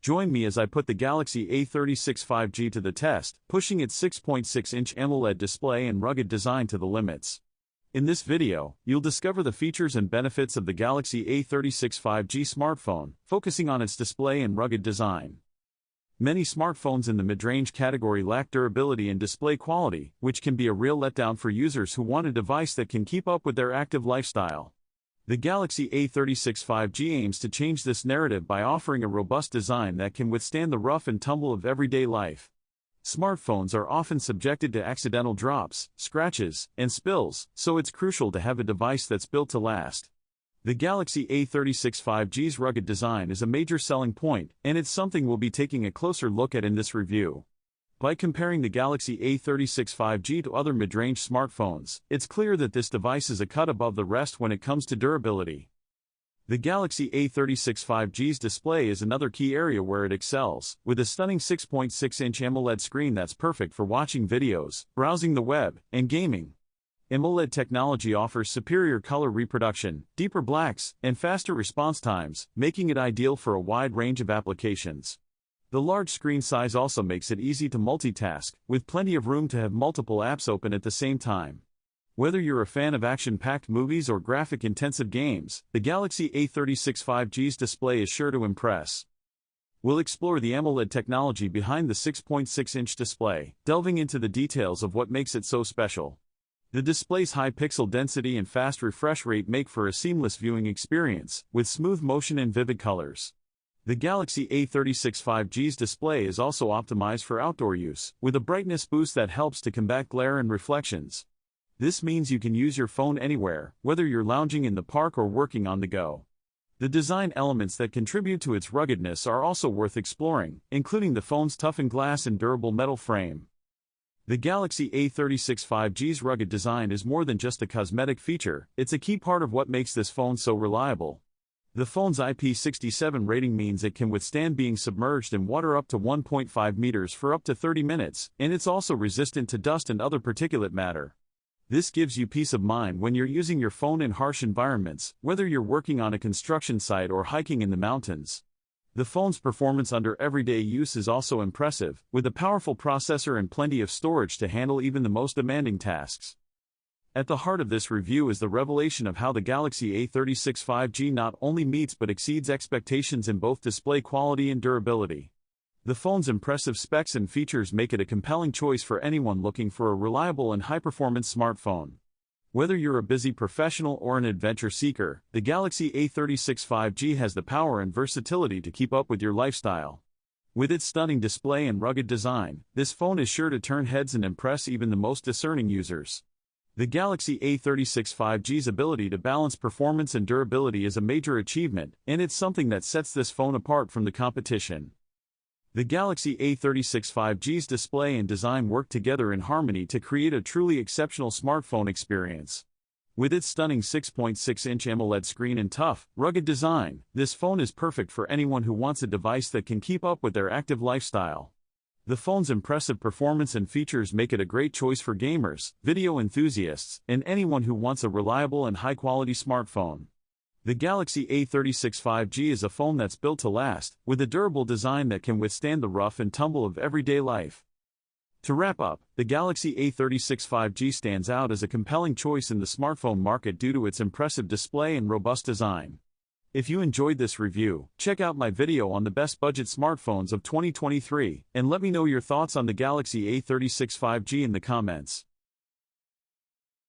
Join me as I put the Galaxy A36 5G to the test, pushing its 6.6-inch AMOLED display and rugged design to the limits. In this video, you'll discover the features and benefits of the Galaxy A36 5G smartphone, focusing on its display and rugged design. Many smartphones in the mid-range category lack durability and display quality, which can be a real letdown for users who want a device that can keep up with their active lifestyle. The Galaxy A36 5G aims to change this narrative by offering a robust design that can withstand the rough and tumble of everyday life. Smartphones are often subjected to accidental drops, scratches, and spills, so it's crucial to have a device that's built to last. The Galaxy A36 5G's rugged design is a major selling point, and it's something we'll be taking a closer look at in this review. By comparing the Galaxy A36 5G to other mid-range smartphones, it's clear that this device is a cut above the rest when it comes to durability. The Galaxy A36 5G's display is another key area where it excels, with a stunning 6.6-inch AMOLED screen that's perfect for watching videos, browsing the web, and gaming. AMOLED technology offers superior color reproduction, deeper blacks, and faster response times, making it ideal for a wide range of applications. The large screen size also makes it easy to multitask, with plenty of room to have multiple apps open at the same time. Whether you're a fan of action-packed movies or graphic-intensive games, the Galaxy A36 5G's display is sure to impress. We'll explore the AMOLED technology behind the 6.6-inch display, delving into the details of what makes it so special. The display's high pixel density and fast refresh rate make for a seamless viewing experience, with smooth motion and vivid colors. The Galaxy A36 5G's display is also optimized for outdoor use, with a brightness boost that helps to combat glare and reflections. This means you can use your phone anywhere, whether you're lounging in the park or working on the go. The design elements that contribute to its ruggedness are also worth exploring, including the phone's toughened glass and durable metal frame. The Galaxy A36 5G's rugged design is more than just a cosmetic feature, it's a key part of what makes this phone so reliable. The phone's IP67 rating means it can withstand being submerged in water up to 1.5 meters for up to 30 minutes, and it's also resistant to dust and other particulate matter. This gives you peace of mind when you're using your phone in harsh environments, whether you're working on a construction site or hiking in the mountains. The phone's performance under everyday use is also impressive, with a powerful processor and plenty of storage to handle even the most demanding tasks. At the heart of this review is the revelation of how the Galaxy A36 5G not only meets but exceeds expectations in both display quality and durability. The phone's impressive specs and features make it a compelling choice for anyone looking for a reliable and high-performance smartphone. Whether you're a busy professional or an adventure seeker, the Galaxy A36 5G has the power and versatility to keep up with your lifestyle. With its stunning display and rugged design, this phone is sure to turn heads and impress even the most discerning users. The Galaxy A36 5G's ability to balance performance and durability is a major achievement, and it's something that sets this phone apart from the competition. The Galaxy A36 5G's display and design work together in harmony to create a truly exceptional smartphone experience. With its stunning 6.6-inch AMOLED screen and tough, rugged design, this phone is perfect for anyone who wants a device that can keep up with their active lifestyle. The phone's impressive performance and features make it a great choice for gamers, video enthusiasts, and anyone who wants a reliable and high-quality smartphone. The Galaxy A36 5G is a phone that's built to last, with a durable design that can withstand the rough and tumble of everyday life. To wrap up, the Galaxy A36 5G stands out as a compelling choice in the smartphone market due to its impressive display and robust design. If you enjoyed this review, check out my video on the best budget smartphones of 2023, and let me know your thoughts on the Galaxy A36 5G in the comments.